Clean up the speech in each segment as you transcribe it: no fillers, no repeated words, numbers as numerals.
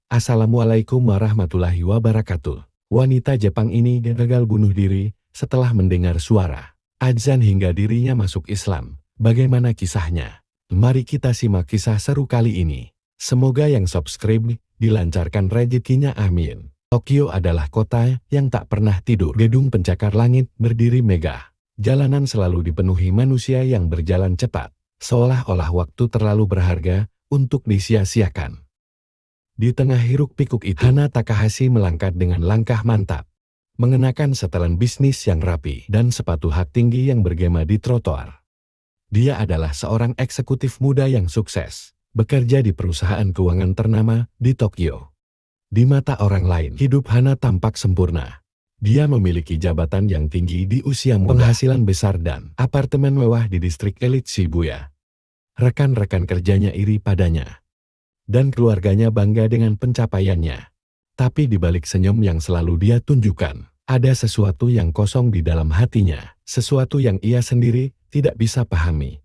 Assalamualaikum warahmatullahi wabarakatuh. Wanita Jepang ini gagal bunuh diri setelah mendengar suara azan hingga dirinya masuk Islam. Bagaimana kisahnya? Mari kita simak kisah seru kali ini. Semoga yang subscribe dilancarkan rezekinya, amin. Tokyo adalah kota yang tak pernah tidur. Gedung pencakar langit berdiri megah. Jalanan selalu dipenuhi manusia yang berjalan cepat, seolah-olah waktu terlalu berharga untuk disia-siakan. Di tengah hiruk-pikuk itu, Hana Takahashi melangkah dengan langkah mantap, mengenakan setelan bisnis yang rapi dan sepatu hak tinggi yang bergema di trotoar. Dia adalah seorang eksekutif muda yang sukses, bekerja di perusahaan keuangan ternama di Tokyo. Di mata orang lain, hidup Hana tampak sempurna. Dia memiliki jabatan yang tinggi di usia muda, penghasilan besar dan apartemen mewah di distrik elit Shibuya. Rekan-rekan kerjanya iri padanya, dan keluarganya bangga dengan pencapaiannya. Tapi di balik senyum yang selalu dia tunjukkan, ada sesuatu yang kosong di dalam hatinya, sesuatu yang ia sendiri tidak bisa pahami.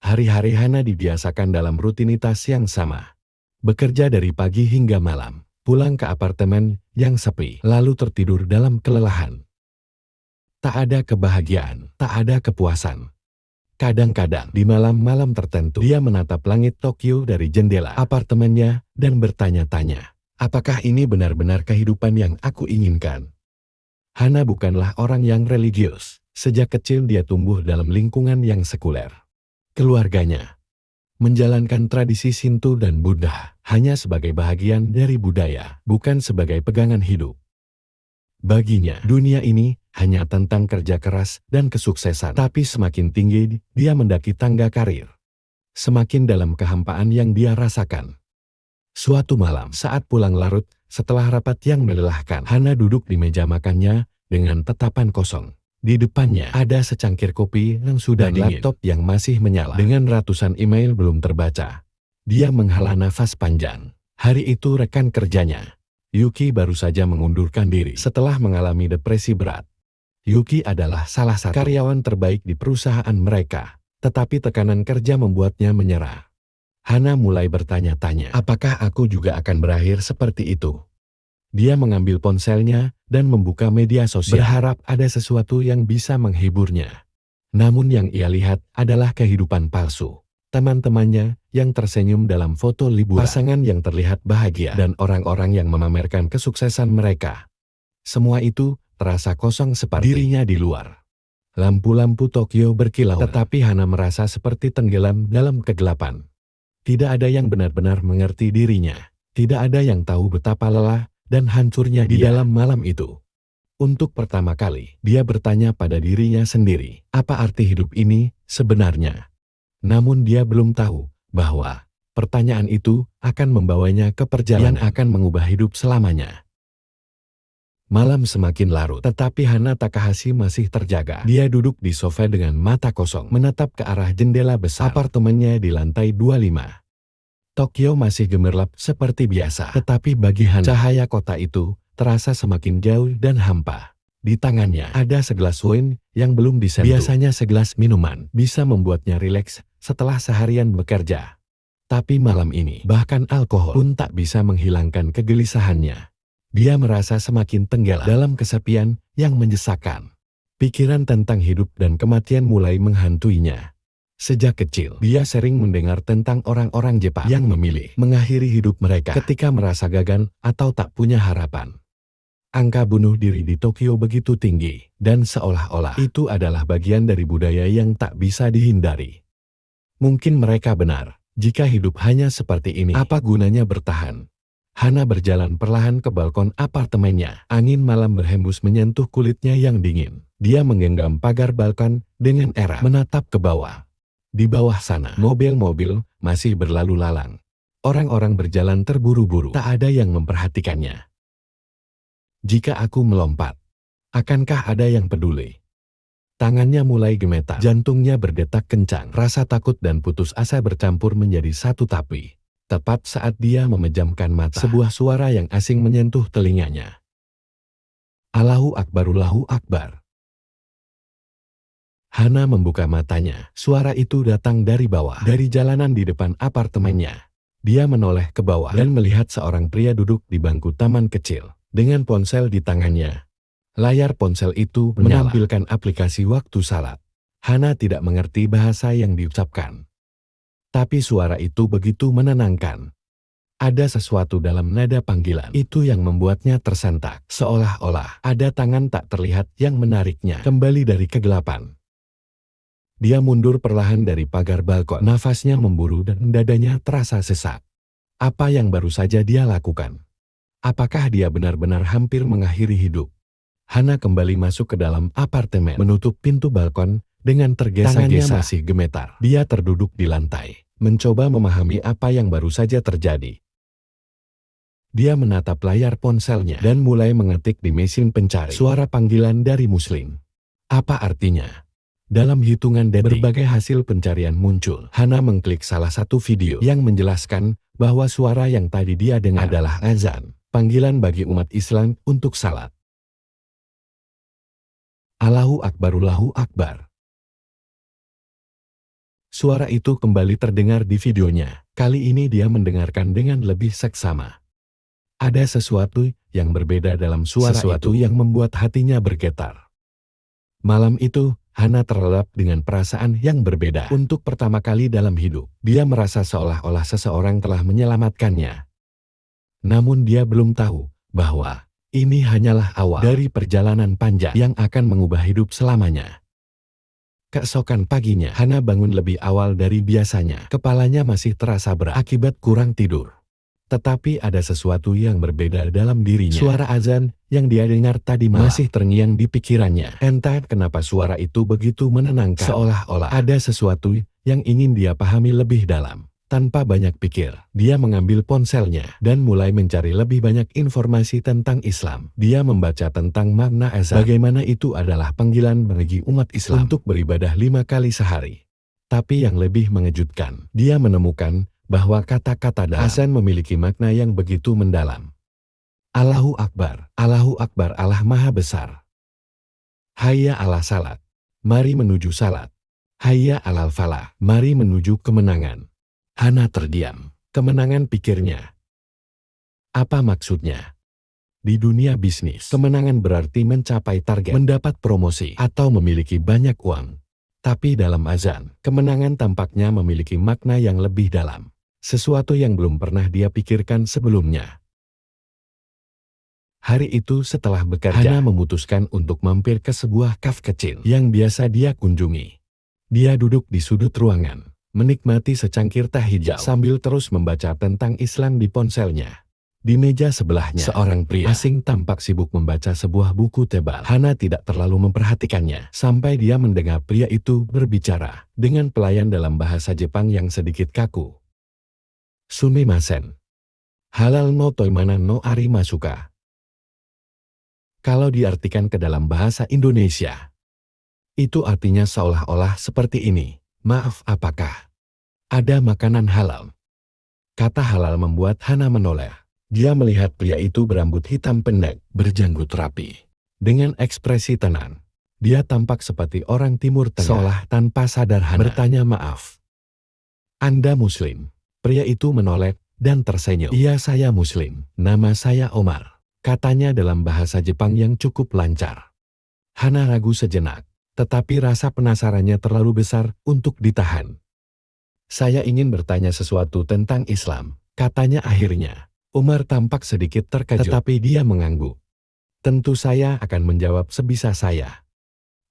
Hari-hari Hana dibiasakan dalam rutinitas yang sama. Bekerja dari pagi hingga malam, pulang ke apartemen yang sepi, lalu tertidur dalam kelelahan. Tak ada kebahagiaan, tak ada kepuasan. Kadang-kadang di malam-malam tertentu, dia menatap langit Tokyo dari jendela apartemennya dan bertanya-tanya, apakah ini benar-benar kehidupan yang aku inginkan? Hana bukanlah orang yang religius. Sejak kecil dia tumbuh dalam lingkungan yang sekuler. Keluarganya menjalankan tradisi Shinto dan Buddha hanya sebagai bagian dari budaya, bukan sebagai pegangan hidup. Baginya, dunia ini hanya tentang kerja keras dan kesuksesan. Tapi semakin tinggi dia mendaki tangga karir, semakin dalam kehampaan yang dia rasakan. Suatu malam saat pulang larut setelah rapat yang melelahkan, Hana duduk di meja makannya dengan tatapan kosong. Di depannya ada secangkir kopi yang sudah dingin, laptop yang masih menyala dengan ratusan email belum terbaca. Dia menghela nafas panjang. Hari itu rekan kerjanya, Yuki, baru saja mengundurkan diri setelah mengalami depresi berat. Yuki adalah salah satu karyawan terbaik di perusahaan mereka, tetapi tekanan kerja membuatnya menyerah. Hana mulai bertanya-tanya, apakah aku juga akan berakhir seperti itu? Dia mengambil ponselnya dan membuka media sosial, berharap ada sesuatu yang bisa menghiburnya. Namun yang ia lihat adalah kehidupan palsu. Teman-temannya yang tersenyum dalam foto liburan, pasangan yang terlihat bahagia, dan orang-orang yang memamerkan kesuksesan mereka. Semua itu terasa kosong seperti dirinya di luar. Lampu-lampu Tokyo berkilau, tetapi Hana merasa seperti tenggelam dalam kegelapan. Tidak ada yang benar-benar mengerti dirinya. Tidak ada yang tahu betapa lelah dan hancurnya di dalam malam itu. Untuk pertama kali, dia bertanya pada dirinya sendiri, apa arti hidup ini sebenarnya? Namun dia belum tahu bahwa pertanyaan itu akan membawanya ke perjalanan yang akan mengubah hidup selamanya. Malam semakin larut, tetapi Hana Takahashi masih terjaga. Dia duduk di sofa dengan mata kosong, menatap ke arah jendela besar apartemennya di lantai 25. Tokyo masih gemerlap seperti biasa, tetapi bagi Hana, cahaya kota itu terasa semakin jauh dan hampa. Di tangannya ada segelas wine yang belum disentuh. Biasanya segelas minuman bisa membuatnya rileks setelah seharian bekerja. Tapi malam ini, bahkan alkohol pun tak bisa menghilangkan kegelisahannya. Dia merasa semakin tenggelam dalam kesepian yang menyesakan. Pikiran tentang hidup dan kematian mulai menghantuinya. Sejak kecil, dia sering mendengar tentang orang-orang Jepang yang memilih mengakhiri hidup mereka ketika merasa gagal atau tak punya harapan. Angka bunuh diri di Tokyo begitu tinggi, dan seolah-olah itu adalah bagian dari budaya yang tak bisa dihindari. Mungkin mereka benar, jika hidup hanya seperti ini, apa gunanya bertahan? Hana berjalan perlahan ke balkon apartemennya. Angin malam berhembus menyentuh kulitnya yang dingin. Dia menggenggam pagar balkon dengan era menatap ke bawah. Di bawah sana, mobil-mobil masih berlalu lalang. Orang-orang berjalan terburu-buru, tak ada yang memperhatikannya. Jika aku melompat, akankah ada yang peduli? Tangannya mulai gemetar, jantungnya berdetak kencang. Rasa takut dan putus asa bercampur menjadi satu. Tapi tepat saat dia memejamkan mata, sebuah suara yang asing menyentuh telinganya. Allahu Akbar, Allahu Akbar. Hana membuka matanya. Suara itu datang dari bawah, dari jalanan di depan apartemennya. Dia menoleh ke bawah dan melihat seorang pria duduk di bangku taman kecil dengan ponsel di tangannya. Layar ponsel itu menampilkan aplikasi waktu salat. Hana tidak mengerti bahasa yang diucapkan. Tapi suara itu begitu menenangkan. Ada sesuatu dalam nada panggilan itu yang membuatnya tersentak. Seolah-olah ada tangan tak terlihat yang menariknya kembali dari kegelapan. Dia mundur perlahan dari pagar balkon. Nafasnya memburu dan dadanya terasa sesak. Apa yang baru saja dia lakukan? Apakah dia benar-benar hampir mengakhiri hidup? Hana kembali masuk ke dalam apartemen, menutup pintu balkon dengan tergesa-gesa. Tangannya masih gemetar. Dia terduduk di lantai, mencoba memahami apa yang baru saja terjadi. Dia menatap layar ponselnya dan mulai mengetik di mesin pencari. Suara panggilan dari Muslim. Apa artinya? Dalam hitungan detik, berbagai hasil pencarian muncul. Hana mengklik salah satu video yang menjelaskan bahwa suara yang tadi dia dengar adalah azan, panggilan bagi umat Islam untuk salat. Allahu Akbar, Allahu Akbar. Suara itu kembali terdengar di videonya. Kali ini dia mendengarkan dengan lebih seksama. Ada sesuatu yang berbeda dalam suara itu yang membuat hatinya bergetar. Malam itu, Hana terlelap dengan perasaan yang berbeda. Untuk pertama kali dalam hidup, dia merasa seolah-olah seseorang telah menyelamatkannya. Namun dia belum tahu bahwa ini hanyalah awal dari perjalanan panjang yang akan mengubah hidup selamanya. Keesokan paginya, Hana bangun lebih awal dari biasanya. Kepalanya masih terasa berat akibat kurang tidur. Tetapi ada sesuatu yang berbeda dalam dirinya. Suara azan yang dia dengar tadi malam masih terngiang di pikirannya. Entah kenapa suara itu begitu menenangkan. Seolah-olah ada sesuatu yang ingin dia pahami lebih dalam. Tanpa banyak pikir, dia mengambil ponselnya dan mulai mencari lebih banyak informasi tentang Islam. Dia membaca tentang makna azan. Bagaimana itu adalah panggilan bagi umat Islam untuk beribadah 5 kali sehari. Tapi yang lebih mengejutkan, dia menemukan bahwa kata-kata dalam azan memiliki makna yang begitu mendalam. Allahu Akbar, Allahu Akbar, Allah Maha Besar. Hayya ala salat, mari menuju salat. Hayya alal falah, mari menuju kemenangan. Hana terdiam. Kemenangan, pikirnya. Apa maksudnya? Di dunia bisnis, kemenangan berarti mencapai target, mendapat promosi, atau memiliki banyak uang. Tapi dalam azan, kemenangan tampaknya memiliki makna yang lebih dalam. Sesuatu yang belum pernah dia pikirkan sebelumnya. Hari itu setelah bekerja, Hana memutuskan untuk mampir ke sebuah kafe kecil yang biasa dia kunjungi. Dia duduk di sudut ruangan, menikmati secangkir teh hijau sambil terus membaca tentang Islam di ponselnya. Di meja sebelahnya, seorang pria asing tampak sibuk membaca sebuah buku tebal. Hana tidak terlalu memperhatikannya, sampai dia mendengar pria itu berbicara dengan pelayan dalam bahasa Jepang yang sedikit kaku. Sumimasen. Halal no toimana no arimasuka. Kalau diartikan ke dalam bahasa Indonesia, itu artinya seolah-olah seperti ini. Maaf, apakah ada makanan halal? Kata halal membuat Hana menoleh. Dia melihat pria itu berambut hitam pendek, berjanggut rapi. Dengan ekspresi tenang, dia tampak seperti orang Timur Tengah. Seolah tanpa sadar Hana bertanya, maaf, Anda Muslim? Pria itu menoleh dan tersenyum. Iya, saya Muslim. Nama saya Omar, katanya dalam bahasa Jepang yang cukup lancar. Hana ragu sejenak, tetapi rasa penasarannya terlalu besar untuk ditahan. Saya ingin bertanya sesuatu tentang Islam, katanya akhirnya. Omar tampak sedikit terkejut, tetapi dia mengangguk. Tentu saya akan menjawab sebisa saya.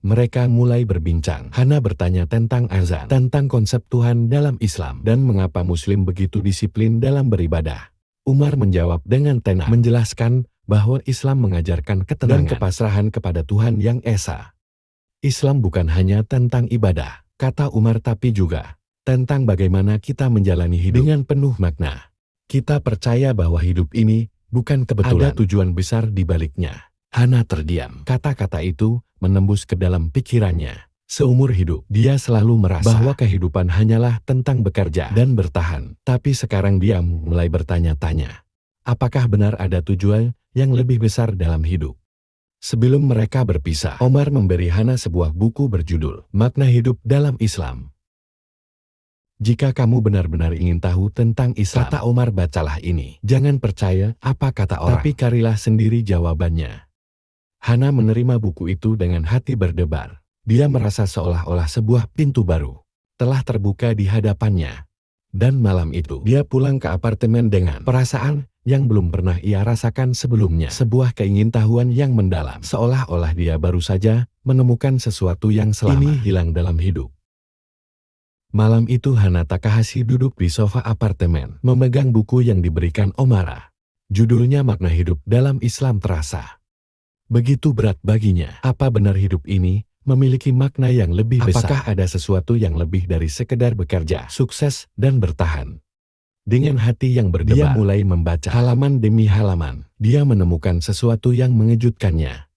Mereka mulai berbincang. Hana bertanya tentang azan, tentang konsep Tuhan dalam Islam, dan mengapa Muslim begitu disiplin dalam beribadah. Umar menjawab dengan tenang, menjelaskan bahwa Islam mengajarkan ketenangan dan kepasrahan kepada Tuhan yang Esa. Islam bukan hanya tentang ibadah, kata Umar, tapi juga tentang bagaimana kita menjalani hidup dengan penuh makna. Kita percaya bahwa hidup ini bukan kebetulan, ada tujuan besar di baliknya. Hana terdiam. Kata-kata itu menembus ke dalam pikirannya. Seumur hidup, dia selalu merasa bahwa kehidupan hanyalah tentang bekerja dan bertahan. Tapi sekarang dia mulai bertanya-tanya, apakah benar ada tujuan yang lebih besar dalam hidup? Sebelum mereka berpisah, Omar memberi Hana sebuah buku berjudul Makna Hidup dalam Islam. Jika kamu benar-benar ingin tahu tentang Islam, kata Omar, bacalah ini. Jangan percaya apa kata orang, tapi carilah sendiri jawabannya. Hana menerima buku itu dengan hati berdebar. Dia merasa seolah-olah sebuah pintu baru telah terbuka di hadapannya. Dan malam itu, dia pulang ke apartemen dengan perasaan yang belum pernah ia rasakan sebelumnya. Sebuah keingintahuan yang mendalam, seolah-olah dia baru saja menemukan sesuatu yang selama ini hilang dalam hidup. Malam itu Hana Takahashi duduk di sofa apartemen, memegang buku yang diberikan Omara. Judulnya Makna Hidup dalam Islam Terasa begitu berat baginya. Apa benar hidup ini memiliki makna yang lebih besar? Apakah ada sesuatu yang lebih dari sekedar bekerja, sukses, dan bertahan? Dengan hati yang berdebar, dia mulai membaca halaman demi halaman. Dia menemukan sesuatu yang mengejutkannya.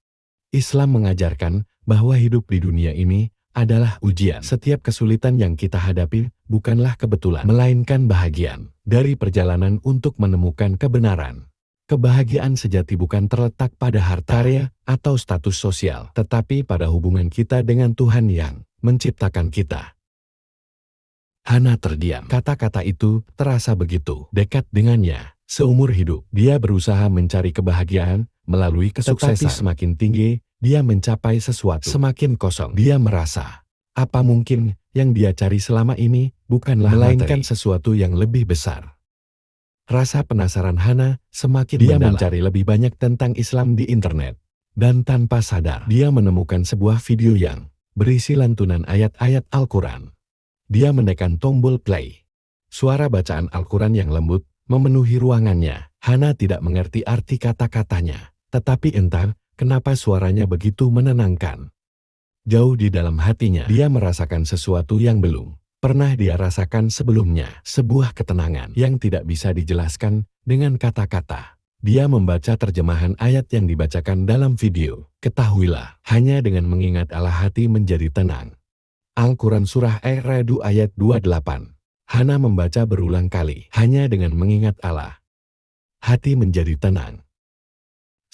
Islam mengajarkan bahwa hidup di dunia ini adalah ujian. Setiap kesulitan yang kita hadapi bukanlah kebetulan, melainkan bahagian dari perjalanan untuk menemukan kebenaran. Kebahagiaan sejati bukan terletak pada harta, karya, atau status sosial, tetapi pada hubungan kita dengan Tuhan yang menciptakan kita. Hana terdiam. Kata-kata itu terasa begitu dekat dengannya. Seumur hidup, dia berusaha mencari kebahagiaan melalui kesuksesan. Tetapi semakin tinggi dia mencapai sesuatu, semakin kosong dia merasa. Apa mungkin yang dia cari selama ini bukanlah melainkan sesuatu yang lebih besar? Rasa penasaran Hana semakin mendalam. Dia mencari lebih banyak tentang Islam di internet. Dan tanpa sadar, dia menemukan sebuah video yang berisi lantunan ayat-ayat Al-Quran. Dia menekan tombol play. Suara bacaan Al-Quran yang lembut memenuhi ruangannya. Hana tidak mengerti arti kata-katanya. Tetapi entah kenapa suaranya begitu menenangkan. Jauh di dalam hatinya, dia merasakan sesuatu yang belum pernah dia rasakan sebelumnya. Sebuah ketenangan yang tidak bisa dijelaskan dengan kata-kata. Dia membaca terjemahan ayat yang dibacakan dalam video. Ketahuilah, hanya dengan mengingat Allah hati menjadi tenang. Al-Quran Surah Ar-Ra'd ayat 28. Hana membaca berulang kali. Hanya dengan mengingat Allah, hati menjadi tenang.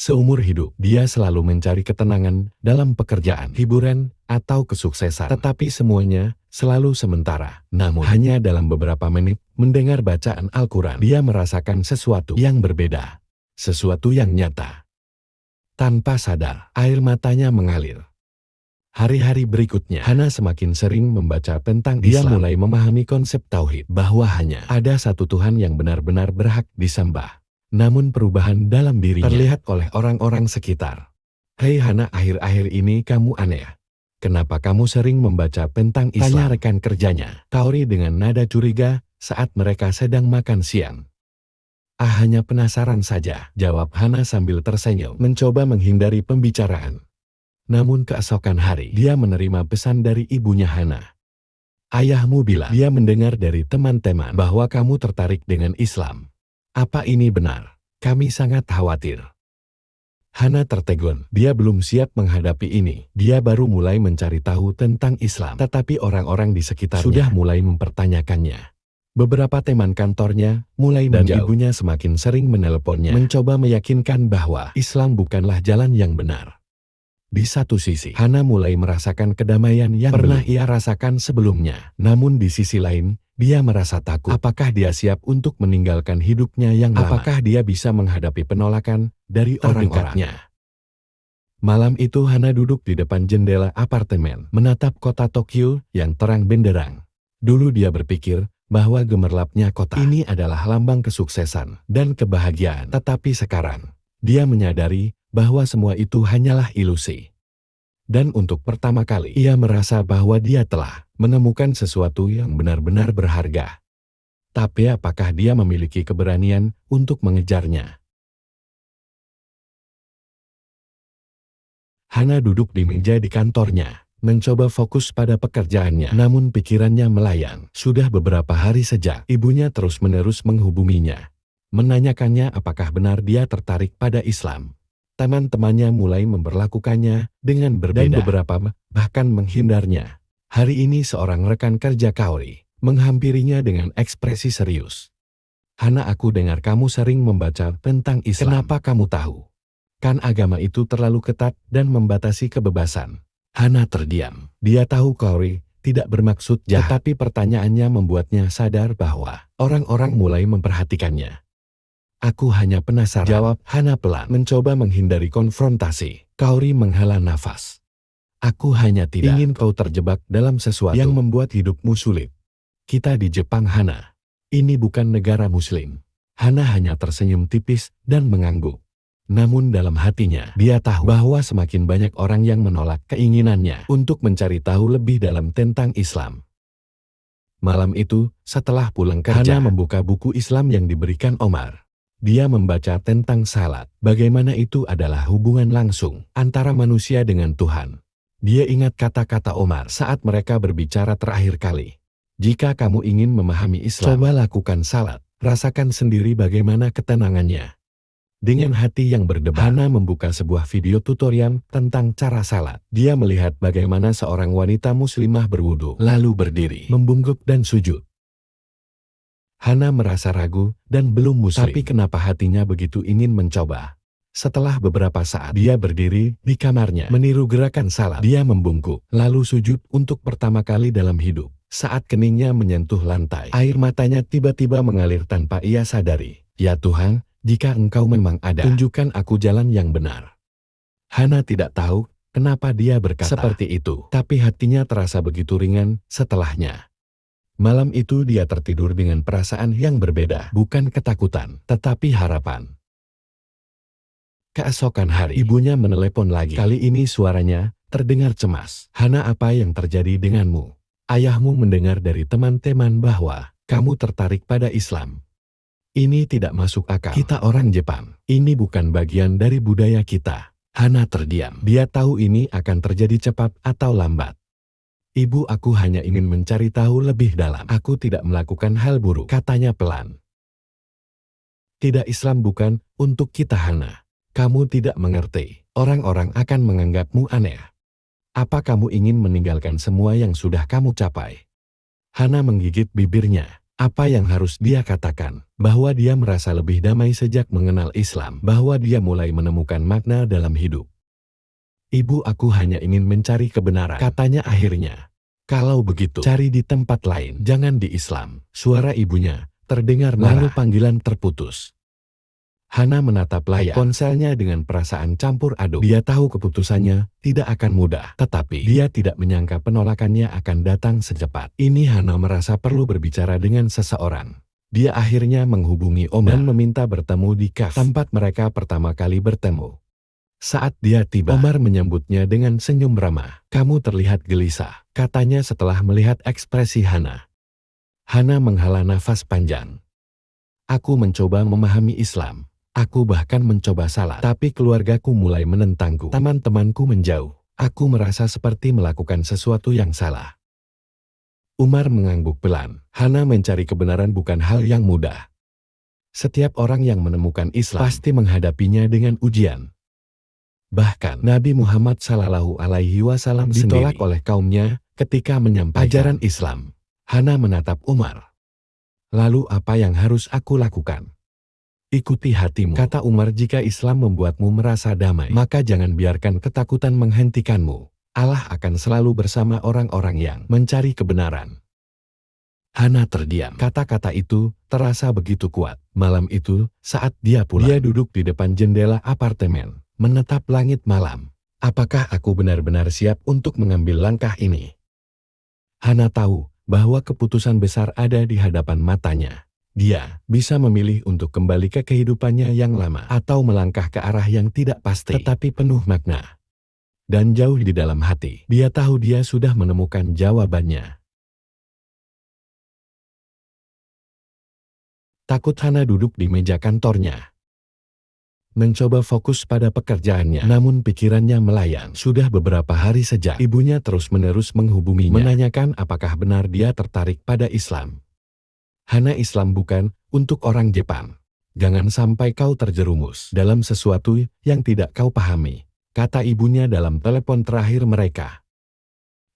Seumur hidup, dia selalu mencari ketenangan dalam pekerjaan, hiburan, atau kesuksesan. Tetapi semuanya selalu sementara. Namun, hanya dalam beberapa menit mendengar bacaan Al-Quran, dia merasakan sesuatu yang berbeda. Sesuatu yang nyata. Tanpa sadar, air matanya mengalir. Hari-hari berikutnya, Hana semakin sering membaca tentang Islam. Dia mulai memahami konsep tauhid, bahwa hanya ada satu Tuhan yang benar-benar berhak disembah. Namun perubahan dalam dirinya terlihat oleh orang-orang sekitar. Hei Hana, akhir-akhir ini kamu aneh. Kenapa kamu sering membaca tentang Islam? Tanya rekan kerjanya, Kaori dengan nada curiga saat mereka sedang makan siang. Hanya penasaran saja, jawab Hana sambil tersenyum, mencoba menghindari pembicaraan. Namun keesokan hari, dia menerima pesan dari ibunya Hana. Ayahmu bilang, dia mendengar dari teman-teman bahwa kamu tertarik dengan Islam. Apa ini benar? Kami sangat khawatir. Hana tertegun. Dia belum siap menghadapi ini. Dia baru mulai mencari tahu tentang Islam. Tetapi orang-orang di sekitarnya sudah mulai mempertanyakannya. Beberapa teman kantornya mulai menjauh. Dan ibunya semakin sering menelponnya, mencoba meyakinkan bahwa Islam bukanlah jalan yang benar. Di satu sisi, Hana mulai merasakan kedamaian yang pernah ia rasakan sebelumnya. Namun di sisi lain, dia merasa takut. Apakah dia siap untuk meninggalkan hidupnya yang lama? Apakah dia bisa menghadapi penolakan dari orang-orangnya? Malam itu Hana duduk di depan jendela apartemen, menatap kota Tokyo yang terang benderang. Dulu dia berpikir bahwa gemerlapnya kota ini adalah lambang kesuksesan dan kebahagiaan. Tetapi sekarang, dia menyadari bahwa semua itu hanyalah ilusi. Dan untuk pertama kali, ia merasa bahwa dia telah menemukan sesuatu yang benar-benar berharga. Tapi apakah dia memiliki keberanian untuk mengejarnya? Hana duduk di meja di kantornya, mencoba fokus pada pekerjaannya. Namun pikirannya melayang. Sudah beberapa hari sejak ibunya terus-menerus menghubunginya, menanyakannya apakah benar dia tertarik pada Islam. Teman-temannya mulai memperlakukannya dengan berbeda, dan beberapa bahkan menghindarnya. Hari ini seorang rekan kerja Kaori menghampirinya dengan ekspresi serius. Hana, aku dengar kamu sering membaca tentang Islam. Kenapa kamu tahu? Kan agama itu terlalu ketat dan membatasi kebebasan. Hana terdiam. Dia tahu Kaori tidak bermaksud jahat, tapi pertanyaannya membuatnya sadar bahwa orang-orang mulai memperhatikannya. Aku hanya penasaran, jawab Hana pelan, mencoba menghindari konfrontasi. Kaori menghela nafas. Aku hanya tidak ingin kau terjebak dalam sesuatu yang membuat hidupmu sulit. Kita di Jepang, Hana. Ini bukan negara muslim. Hana hanya tersenyum tipis dan mengangguk. Namun dalam hatinya, dia tahu bahwa semakin banyak orang yang menolak keinginannya untuk mencari tahu lebih dalam tentang Islam. Malam itu, setelah pulang kerja, Hana membuka buku Islam yang diberikan Omar. Dia membaca tentang salat, bagaimana itu adalah hubungan langsung antara manusia dengan Tuhan. Dia ingat kata-kata Omar saat mereka berbicara terakhir kali. Jika kamu ingin memahami Islam, coba lakukan salat, rasakan sendiri bagaimana ketenangannya. Dengan hati yang berdebar, Hana membuka sebuah video tutorial tentang cara salat. Dia melihat bagaimana seorang wanita muslimah berwudu, lalu berdiri, membungkuk dan sujud. Hana merasa ragu dan belum muslim, tapi kenapa hatinya begitu ingin mencoba. Setelah beberapa saat, dia berdiri di kamarnya, meniru gerakan salat. Dia membungkuk, lalu sujud untuk pertama kali dalam hidup. Saat keningnya menyentuh lantai, air matanya tiba-tiba mengalir tanpa ia sadari. Ya Tuhan, jika Engkau memang ada, tunjukkan aku jalan yang benar. Hana tidak tahu kenapa dia berkata seperti itu, tapi hatinya terasa begitu ringan setelahnya. Malam itu dia tertidur dengan perasaan yang berbeda, bukan ketakutan, tetapi harapan. Keesokan hari, ibunya menelepon lagi. Kali ini suaranya terdengar cemas. Hana, apa yang terjadi denganmu? Ayahmu mendengar dari teman-teman bahwa kamu tertarik pada Islam. Ini tidak masuk akal. Kita orang Jepang. Ini bukan bagian dari budaya kita. Hana terdiam. Dia tahu ini akan terjadi cepat atau lambat. Ibu, aku hanya ingin mencari tahu lebih dalam. Aku tidak melakukan hal buruk, katanya pelan. Tidak, Islam bukan untuk kita, Hana. Kamu tidak mengerti. Orang-orang akan menganggapmu aneh. Apa kamu ingin meninggalkan semua yang sudah kamu capai? Hana menggigit bibirnya. Apa yang harus dia katakan? Bahwa dia merasa lebih damai sejak mengenal Islam. Bahwa dia mulai menemukan makna dalam hidup. Ibu, aku hanya ingin mencari kebenaran, katanya akhirnya. Kalau begitu, cari di tempat lain, jangan di Islam. Suara ibunya terdengar marah. Lalu panggilan terputus. Hana menatap layar ponselnya dengan perasaan campur aduk. Dia tahu keputusannya tidak akan mudah, tetapi dia tidak menyangka penolakannya akan datang secepat. Ini Hana merasa perlu berbicara dengan seseorang. Dia akhirnya menghubungi Omar dan meminta bertemu di kafe tempat mereka pertama kali bertemu. Saat dia tiba, Omar menyambutnya dengan senyum ramah. Kamu terlihat gelisah, katanya setelah melihat ekspresi Hana. Hana menghela nafas panjang. Aku mencoba memahami Islam. Aku bahkan mencoba salat, tapi keluargaku mulai menentangku. Teman-temanku menjauh. Aku merasa seperti melakukan sesuatu yang salah. Umar mengangguk pelan. Hana mencari kebenaran bukan hal yang mudah. Setiap orang yang menemukan Islam pasti menghadapinya dengan ujian. Bahkan Nabi Muhammad SAW ditolak oleh kaumnya ketika menyampaikan ajaran Islam. Hana menatap Umar. Lalu apa yang harus aku lakukan? Ikuti hatimu, kata Umar. Jika Islam membuatmu merasa damai, maka jangan biarkan ketakutan menghentikanmu. Allah akan selalu bersama orang-orang yang mencari kebenaran. Hana terdiam. Kata-kata itu terasa begitu kuat. Malam itu, saat dia pulang, dia duduk di depan jendela apartemen, menatap langit malam. Apakah aku benar-benar siap untuk mengambil langkah ini? Hana tahu bahwa keputusan besar ada di hadapan matanya. Dia bisa memilih untuk kembali ke kehidupannya yang lama atau melangkah ke arah yang tidak pasti tetapi penuh makna. Dan jauh di dalam hati, dia tahu dia sudah menemukan jawabannya. Takut, Hana duduk di meja kantornya. Mencoba fokus pada pekerjaannya, namun pikirannya melayang. Sudah beberapa hari sejak ibunya terus-menerus menghubunginya, menanyakan apakah benar dia tertarik pada Islam. Hana, Islam bukan untuk orang Jepang. Jangan sampai kau terjerumus dalam sesuatu yang tidak kau pahami, kata ibunya dalam telepon terakhir mereka.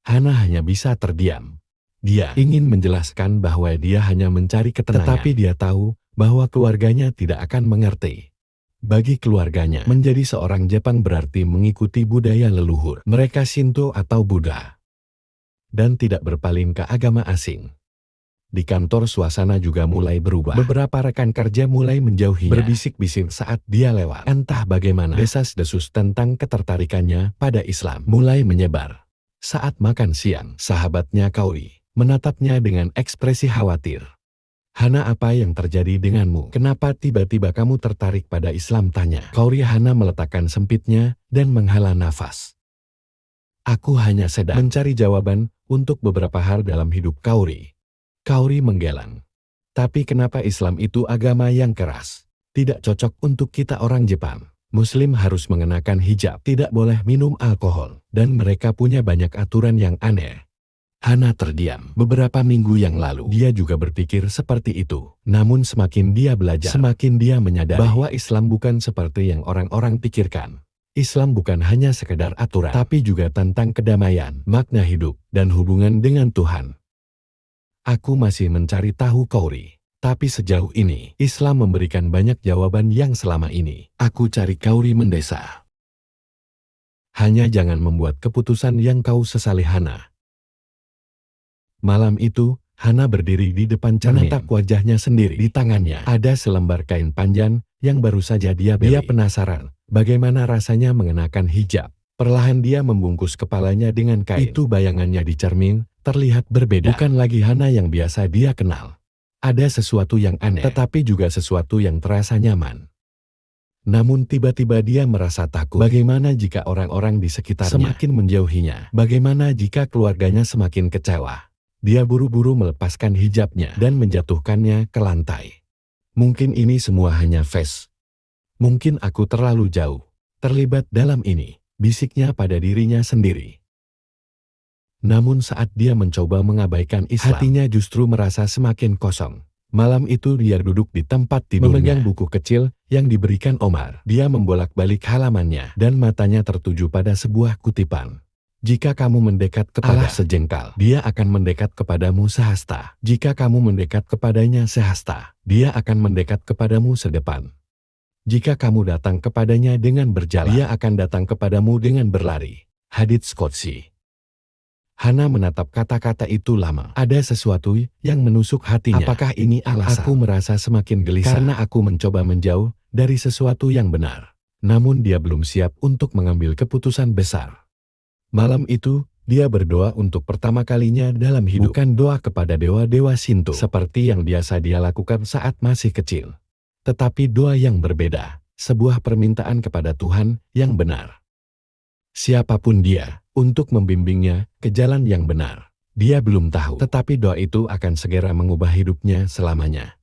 Hana hanya bisa terdiam. Dia ingin menjelaskan bahwa dia hanya mencari ketenangan, tetapi dia tahu bahwa keluarganya tidak akan mengerti. Bagi keluarganya, menjadi seorang Jepang berarti mengikuti budaya leluhur mereka, Shinto atau Buddha. dan tidak berpaling ke agama asing. Di kantor suasana juga mulai berubah. Beberapa rekan kerja mulai menjauhinya, berbisik-bisik saat dia lewat. Entah bagaimana, desas-desus tentang ketertarikannya pada Islam mulai menyebar. Saat makan siang, sahabatnya Kauri menatapnya dengan ekspresi khawatir. "Hana, apa yang terjadi denganmu? Kenapa tiba-tiba kamu tertarik pada Islam?" tanya. Kauri. Hana meletakkan sempitnya dan menghela nafas. "Aku hanya sedang mencari jawaban untuk beberapa hal dalam hidup." Kauri menggeleng. "Tapi kenapa Islam itu agama yang keras? Tidak cocok untuk kita orang Jepang. Muslim harus mengenakan hijab, tidak boleh minum alkohol, dan mereka punya banyak aturan yang aneh." Hana terdiam. Beberapa minggu yang lalu, dia juga berpikir seperti itu. Namun semakin dia belajar, semakin dia menyadari bahwa Islam bukan seperti yang orang-orang pikirkan. Islam bukan hanya sekedar aturan, tapi juga tentang kedamaian, makna hidup, dan hubungan dengan Tuhan. "Aku masih mencari tahu, Kauri. Tapi sejauh ini, Islam memberikan banyak jawaban yang selama ini aku cari." Kauri mendesah. "Hanya jangan membuat keputusan yang kau sesali, Hana." Malam itu, Hana berdiri di depan cermin, menatap wajahnya sendiri. Di tangannya ada selembar kain panjang yang baru saja dia beli. Dia penasaran bagaimana rasanya mengenakan hijab. Perlahan dia membungkus kepalanya dengan kain. Itu bayangannya di cermin terlihat berbeda. Bukan lagi Hana yang biasa dia kenal. Ada sesuatu yang aneh, tetapi juga sesuatu yang terasa nyaman. Namun tiba-tiba dia merasa takut. Bagaimana jika orang-orang di sekitarnya semakin menjauhinya? Bagaimana jika keluarganya semakin kecewa? Dia buru-buru melepaskan hijabnya dan menjatuhkannya ke lantai. "Mungkin ini semua hanya fase. Mungkin aku terlalu jauh terlibat dalam ini," bisiknya pada dirinya sendiri. Namun saat dia mencoba mengabaikan Islam, hatinya justru merasa semakin kosong. Malam itu dia duduk di tempat tidurnya, memegang buku kecil yang diberikan Omar. Dia membolak-balik halamannya dan matanya tertuju pada sebuah kutipan. "Jika kamu mendekat kepada Allah sejengkal, dia akan mendekat kepadamu sehasta. Jika kamu mendekat kepadanya sehasta, dia akan mendekat kepadamu sedepan. Jika kamu datang kepadanya dengan berjalan, dia akan datang kepadamu dengan berlari." Hadits Qudsi. Hana menatap kata-kata itu lama. Ada sesuatu yang menusuk hatinya. Apakah ini alasan? Aku merasa semakin gelisah karena aku mencoba menjauh dari sesuatu yang benar. Namun dia belum siap untuk mengambil keputusan besar. Malam itu, dia berdoa untuk pertama kalinya dalam hidup. Bukan doa kepada dewa-dewa Shinto seperti yang biasa dia lakukan saat masih kecil. Tetapi doa yang berbeda, sebuah permintaan kepada Tuhan yang benar. Siapapun dia, untuk membimbingnya ke jalan yang benar. Dia belum tahu, tetapi doa itu akan segera mengubah hidupnya selamanya.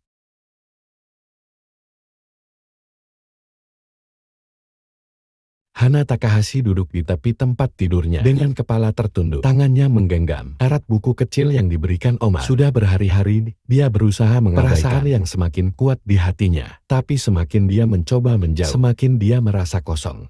Hana Takahashi duduk di tepi tempat tidurnya dengan kepala tertunduk. Tangannya menggenggam erat buku kecil yang diberikan Omar. Sudah berhari-hari dia berusaha mengabaikan perasaan yang semakin kuat di hatinya. Tapi semakin dia mencoba menjauh, semakin dia merasa kosong.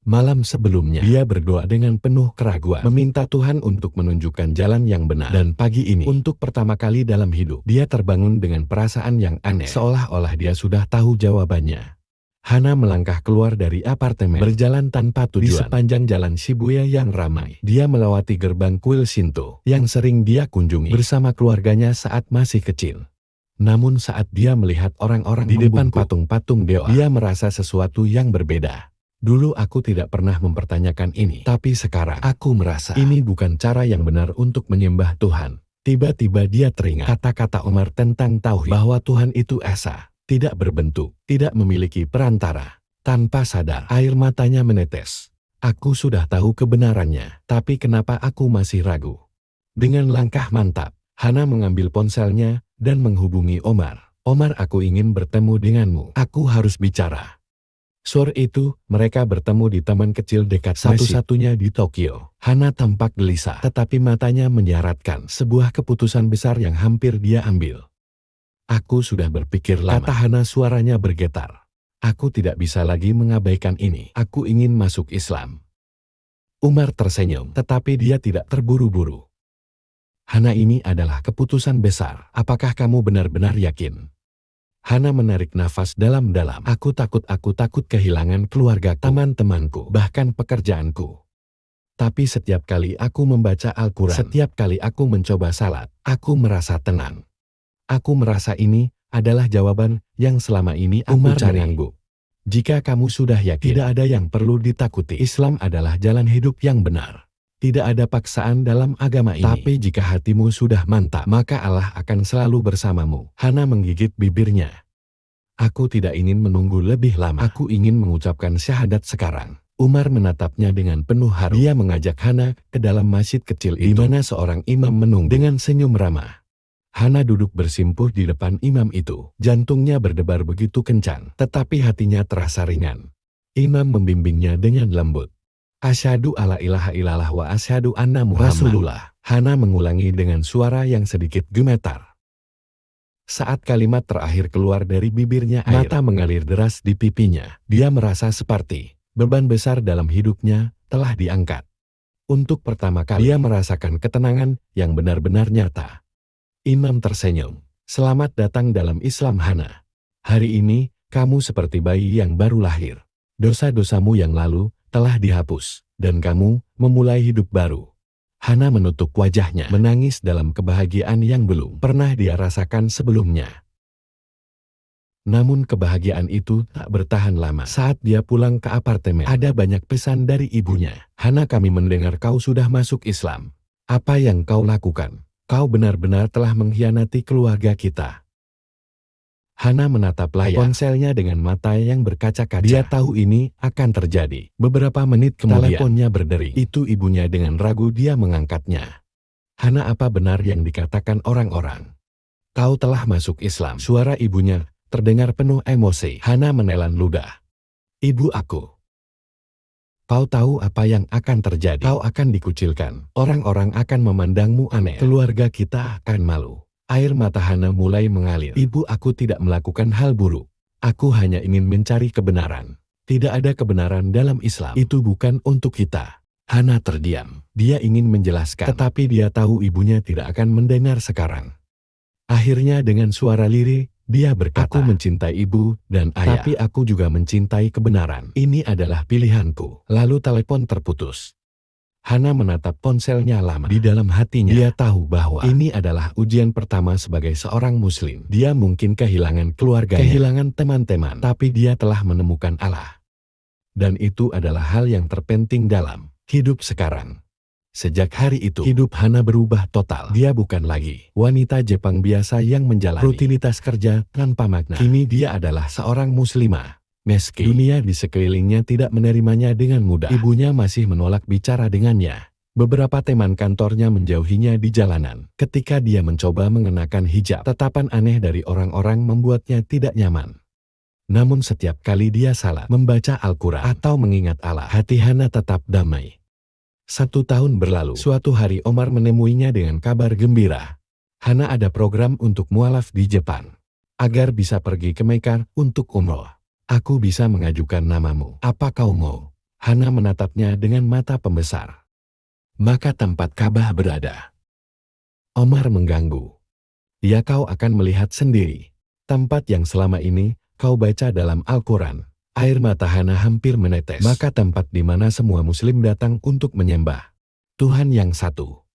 Malam sebelumnya, dia berdoa dengan penuh keraguan, meminta Tuhan untuk menunjukkan jalan yang benar. Dan pagi ini, untuk pertama kali dalam hidup, dia terbangun dengan perasaan yang aneh, seolah-olah dia sudah tahu jawabannya. Hana melangkah keluar dari apartemen, berjalan tanpa tujuan. Di sepanjang jalan Shibuya yang ramai, dia melewati gerbang kuil Shinto yang sering dia kunjungi bersama keluarganya saat masih kecil. Namun saat dia melihat orang-orang di depan patung-patung dewa, dia merasa sesuatu yang berbeda. Dulu aku tidak pernah mempertanyakan ini, tapi sekarang aku merasa ini bukan cara yang benar untuk menyembah Tuhan. Tiba-tiba dia teringat kata-kata Omar tentang tauhid, bahwa Tuhan itu esa, tidak berbentuk, tidak memiliki perantara. Tanpa sadar, air matanya menetes. Aku sudah tahu kebenarannya, tapi kenapa aku masih ragu? Dengan langkah mantap, Hana mengambil ponselnya dan menghubungi Omar. "Omar, aku ingin bertemu denganmu. Aku harus bicara." Sore itu, mereka bertemu di taman kecil dekat satu-satunya di Tokyo. Hana tampak gelisah, tetapi matanya menyaratkan sebuah keputusan besar yang hampir dia ambil. "Aku sudah berpikir lama," kata Hana, suaranya bergetar. "Aku tidak bisa lagi mengabaikan ini. Aku ingin masuk Islam." Umar tersenyum, tetapi dia tidak terburu-buru. "Hana, ini adalah keputusan besar. Apakah kamu benar-benar yakin?" Hana menarik nafas dalam-dalam. Aku takut kehilangan keluarga, teman-temanku, bahkan pekerjaanku." Tapi setiap kali aku membaca Al-Quran, setiap kali aku mencoba salat, aku merasa tenang. Aku merasa ini adalah jawaban yang selama ini aku cari. Jika kamu sudah yakin, tidak ada yang perlu ditakuti. Islam adalah jalan hidup yang benar. Tidak ada paksaan dalam agama ini. Tapi jika hatimu sudah mantap, maka Allah akan selalu bersamamu. Hana menggigit bibirnya. Aku tidak ingin menunggu lebih lama. Aku ingin mengucapkan syahadat sekarang. Umar menatapnya dengan penuh haru. Dia mengajak Hana ke dalam masjid kecil itu, di mana seorang imam menunggu dengan senyum ramah. Hana duduk bersimpuh di depan imam itu. Jantungnya berdebar begitu kencang, tetapi hatinya terasa ringan. Imam membimbingnya dengan lembut. Asyhadu alla ilaha illallah wa asyhadu anna Muhammad Rasulullah. Hana mengulangi dengan suara yang sedikit gemetar. Saat kalimat terakhir keluar dari bibirnya, mata mengalir deras di pipinya. Dia merasa seperti beban besar dalam hidupnya telah diangkat. Untuk pertama kali, dia merasakan ketenangan yang benar-benar nyata. Imam tersenyum. Selamat datang dalam Islam Hana. Hari ini, kamu seperti bayi yang baru lahir. Dosa-dosamu yang lalu telah dihapus, dan kamu memulai hidup baru. Hana menutup wajahnya, menangis dalam kebahagiaan yang belum pernah dia rasakan sebelumnya. Namun kebahagiaan itu tak bertahan lama. Saat dia pulang ke apartemen, ada banyak pesan dari ibunya. Hana, kami mendengar kau sudah masuk Islam. Apa yang kau lakukan? Kau benar-benar telah mengkhianati keluarga kita. Hana menatap layar ponselnya dengan mata yang berkaca-kaca. Dia tahu ini akan terjadi. Beberapa menit kemudian, teleponnya berdering. Itu ibunya. Dengan ragu dia mengangkatnya. Hana, apa benar yang dikatakan orang-orang? Kau telah masuk Islam. Suara ibunya terdengar penuh emosi. Hana menelan ludah. Ibu aku. Kau tahu apa yang akan terjadi? Kau akan dikucilkan. Orang-orang akan memandangmu aneh. Keluarga kita akan malu. Air mata Hana mulai mengalir. Ibu, aku tidak melakukan hal buruk. Aku hanya ingin mencari kebenaran. Tidak ada kebenaran dalam Islam. Itu bukan untuk kita. Hana terdiam. Dia ingin menjelaskan, tetapi dia tahu ibunya tidak akan mendengar sekarang. Akhirnya dengan suara lirih, dia berkata, aku mencintai ibu dan ayah, tapi aku juga mencintai kebenaran. Ini adalah pilihanku. Lalu telepon terputus. Hana menatap ponselnya lama. Di dalam hatinya, dia tahu bahwa ini adalah ujian pertama sebagai seorang muslim. Dia mungkin kehilangan keluarganya, kehilangan teman-teman, tapi dia telah menemukan Allah. Dan itu adalah hal yang terpenting dalam hidup sekarang. Sejak hari itu, hidup Hana berubah total. Dia bukan lagi wanita Jepang biasa yang menjalani rutinitas kerja tanpa makna. Kini dia adalah seorang muslimah. Meski dunia di sekelilingnya tidak menerimanya dengan mudah, ibunya masih menolak bicara dengannya. Beberapa teman kantornya menjauhinya di jalanan. Ketika dia mencoba mengenakan hijab, tatapan aneh dari orang-orang membuatnya tidak nyaman. Namun setiap kali dia salat, membaca Al-Quran, atau mengingat Allah, hati Hana tetap damai. 1 tahun berlalu, suatu hari Omar menemuinya dengan kabar gembira. Hana, ada program untuk mualaf di Jepang. Agar bisa pergi ke Mekah untuk umroh. Aku bisa mengajukan namamu. Apa kau mau? Hana menatapnya dengan mata pembesar. Maka tempat Ka'bah berada. Omar mengganggu. Ya, kau akan melihat sendiri. Tempat yang selama ini kau baca dalam Al-Quran. Air mata Hana hampir menetes. Maka tempat di mana semua muslim datang untuk menyembah Tuhan yang satu.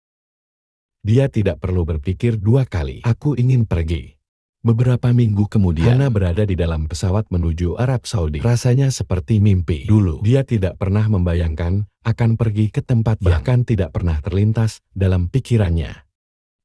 Dia tidak perlu berpikir 2 kali. Aku ingin pergi. Beberapa minggu kemudian, Hana berada di dalam pesawat menuju Arab Saudi. Rasanya seperti mimpi. Dulu, dia tidak pernah membayangkan akan pergi ke tempat bahkan tidak pernah terlintas dalam pikirannya.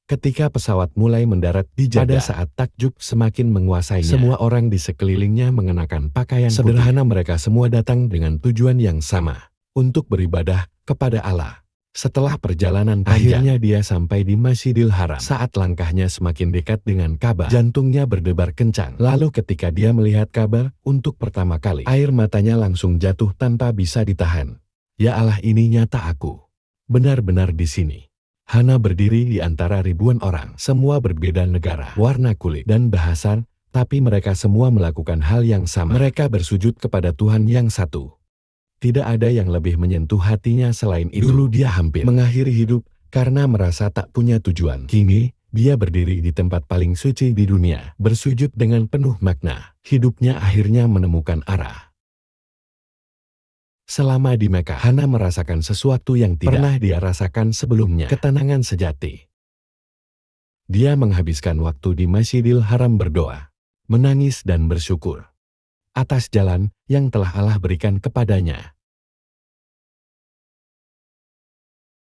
Ketika pesawat mulai mendarat di Jeddah, pada saat takjub semakin menguasainya, semua orang di sekelilingnya mengenakan pakaian sederhana. Mereka semua datang dengan tujuan yang sama, untuk beribadah kepada Allah. Setelah perjalanan panjang, akhirnya dia sampai di Masjidil Haram. Saat langkahnya semakin dekat dengan Ka'bah, jantungnya berdebar kencang. Lalu ketika dia melihat Ka'bah untuk pertama kali, air matanya langsung jatuh tanpa bisa ditahan. Ya Allah, ini nyata, aku benar-benar di sini. Hana berdiri di antara ribuan orang, semua berbeda negara, warna kulit, dan bahasa, tapi mereka semua melakukan hal yang sama. Mereka bersujud kepada Tuhan yang satu. Tidak ada yang lebih menyentuh hatinya selain itu. Dulu dia hampir mengakhiri hidup karena merasa tak punya tujuan. Kini, dia berdiri di tempat paling suci di dunia, bersujud dengan penuh makna. Hidupnya akhirnya menemukan arah. Selama di Mekah, Hana merasakan sesuatu yang tidak pernah dia rasakan sebelumnya, ketenangan sejati. Dia menghabiskan waktu di Masjidil Haram berdoa, menangis dan bersyukur atas jalan yang telah Allah berikan kepadanya.